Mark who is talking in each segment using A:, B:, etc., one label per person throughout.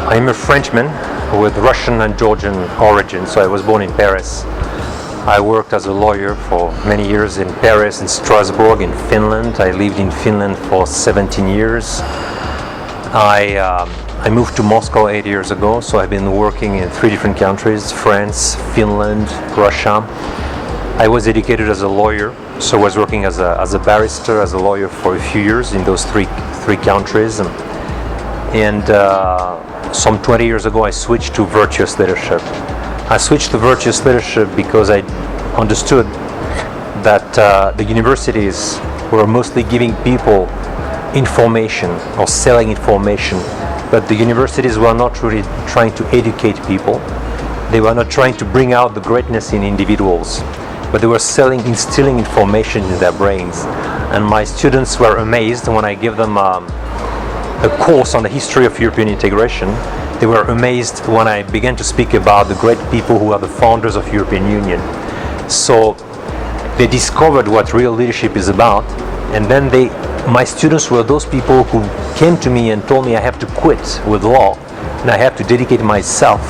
A: I'm a Frenchman with Russian and Georgian origin, so I was born in Paris. I worked as a lawyer for many years in Paris, in Strasbourg, in Finland. I lived in Finland for 17 years. I moved to Moscow 8 years ago, so I've been working in 3 different countries: France, Finland, Russia. I was educated as a lawyer, so I was working as a barrister, as a lawyer for a few years in those three countries. And some 20 years ago, I switched to Virtuous Leadership. I switched to Virtuous Leadership because I understood that the universities were mostly giving people information or selling information, but the universities were not really trying to educate people. They were not trying to bring out the greatness in individuals, but they were instilling information in their brains. And my students were amazed when I gave them a course on the history of European integration. They were amazed when I began to speak about the great people who are the founders of European Union. So they discovered what real leadership is about, and then my students were those people who came to me and told me I have to quit with law and I have to dedicate myself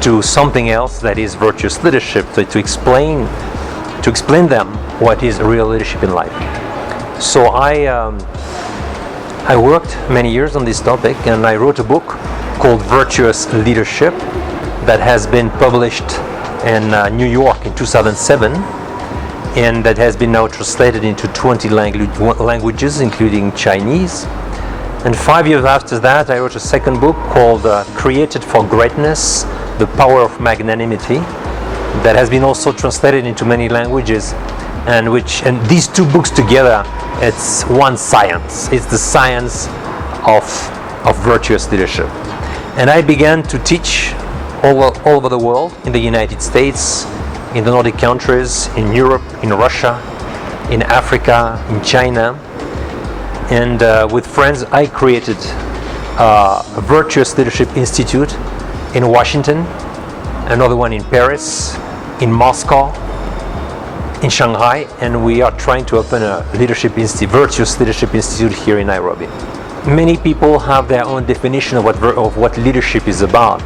A: to something else that is virtuous leadership, to explain them what is real leadership in life. So I worked many years on this topic, and I wrote a book called Virtuous Leadership that has been published in New York in 2007, and that has been now translated into 20 languages, including Chinese. And 5 years after that, I wrote a second book called Created for Greatness: The Power of Magnanimity, that has been also translated into many languages, and these 2 books together, it's one science. It's the science of virtuous leadership. And I began to teach all over the world, in the United States, in the Nordic countries, in Europe, in Russia, in Africa, in China. And with friends, I created a Virtuous Leadership Institute in Washington, another one in Paris, in Moscow, in Shanghai, and we are trying to open a Virtuous Leadership Institute here in Nairobi. Many people have their own definition of what leadership is about.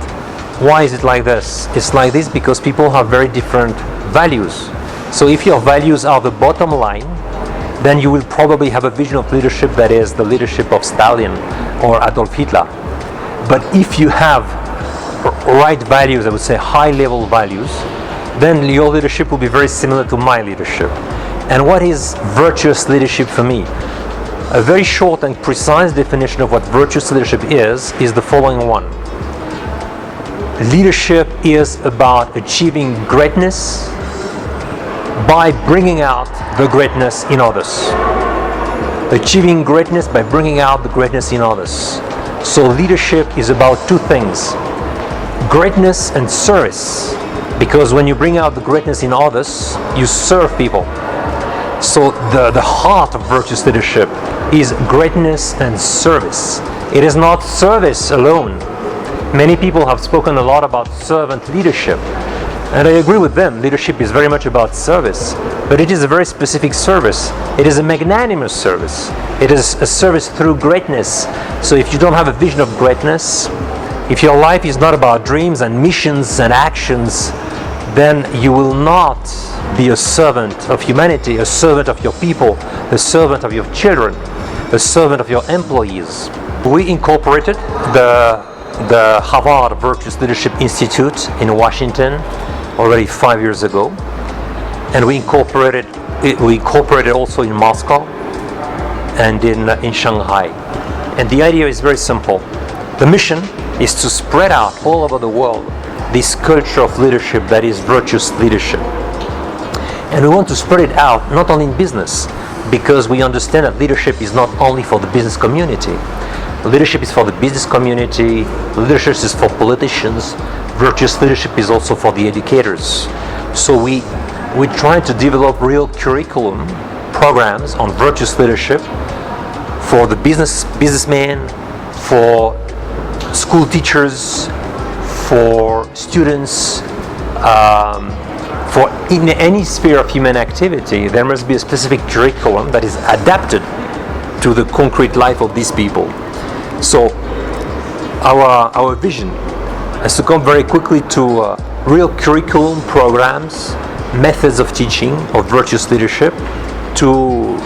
A: Why is it like this? It's like this because people have very different values. So if your values are the bottom line, then you will probably have a vision of leadership that is the leadership of Stalin or Adolf Hitler. But if you have right values, I would say high-level values, then your leadership will be very similar to my leadership. And what is virtuous leadership for me? A very short and precise definition of what virtuous leadership is the following one. Leadership is about achieving greatness by bringing out the greatness in others. Achieving greatness by bringing out the greatness in others. So leadership is about 2 things: greatness and service. Because when you bring out the greatness in others, you serve people. So the heart of virtuous leadership is greatness and service. It is not service alone. Many people have spoken a lot about servant leadership, and I agree with them. Leadership is very much about service, but it is a very specific service. It is a magnanimous service. It is a service through greatness. So if you don't have a vision of greatness, if your life is not about dreams and missions and actions, then you will not be a servant of humanity, a servant of your people, a servant of your children, a servant of your employees. We incorporated the Havard Virtuous Leadership Institute in Washington already 5 years ago, and we incorporated also in Moscow and in Shanghai. And the idea is very simple. The mission is to spread out all over the world this culture of leadership that is virtuous leadership. And we want to spread it out not only in business, because we understand that leadership is not only for the business community. Leadership is for the business community, leadership is for politicians, virtuous leadership is also for the educators. So we try to develop real curriculum programs on virtuous leadership for the businessmen, for school teachers, for students, for in any sphere of human activity. There must be a specific curriculum that is adapted to the concrete life of these people. So our vision has to come very quickly to real curriculum programs, methods of teaching of virtuous leadership to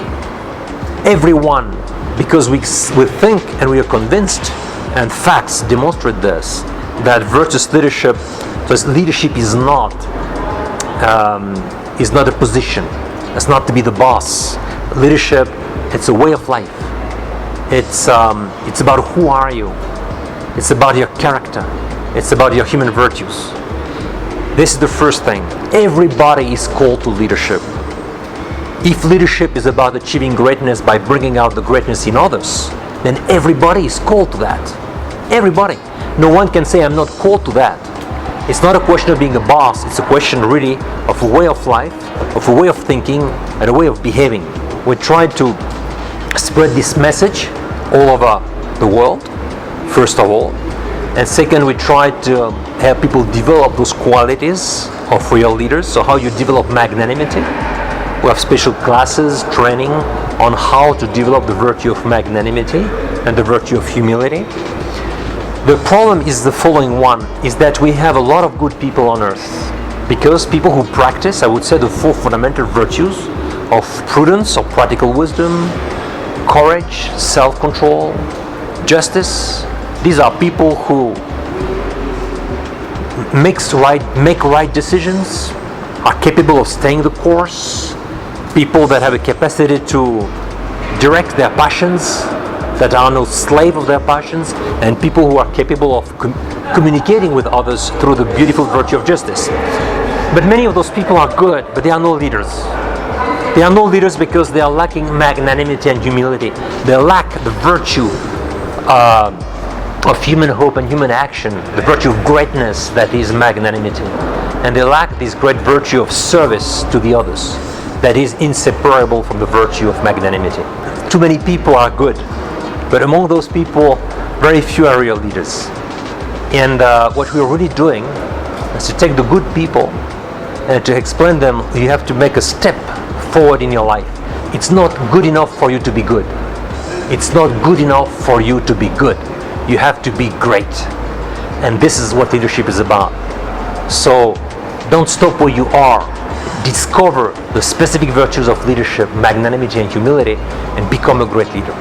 A: everyone, because we think and we are convinced, and facts demonstrate this, that virtuous leadership, because leadership is not a position. It's not to be the boss. Leadership, it's a way of life. It's about who are you. It's about your character. It's about your human virtues. This is the first thing. Everybody is called to leadership. If leadership is about achieving greatness by bringing out the greatness in others, then everybody is called to that. Everybody. No one can say, I'm not called to that. It's not a question of being a boss. It's a question really of a way of life, of a way of thinking, and a way of behaving. We try to spread this message all over the world, first of all. And second, we try to help people develop those qualities of real leaders. So how you develop magnanimity. We have special classes, training on how to develop the virtue of magnanimity and the virtue of humility. The problem is the following one, is that we have a lot of good people on earth. Because people who practice, I would say, the four fundamental virtues of prudence or practical wisdom, courage, self-control, justice. These are people who make right decisions, are capable of staying the course, people that have a capacity to direct their passions, that are no slave of their passions, and people who are capable of communicating with others through the beautiful virtue of justice. But many of those people are good, but they are no leaders. They are no leaders because they are lacking magnanimity and humility. They lack the virtue of human hope and human action, the virtue of greatness that is magnanimity. And they lack this great virtue of service to the others that is inseparable from the virtue of magnanimity. Too many people are good, but among those people, very few are real leaders. And what we're really doing is to take the good people and to explain them, you have to make a step forward in your life. It's not good enough for you to be good. It's not good enough for you to be good. You have to be great. And this is what leadership is about. So don't stop where you are. Discover the specific virtues of leadership, magnanimity and humility, and become a great leader.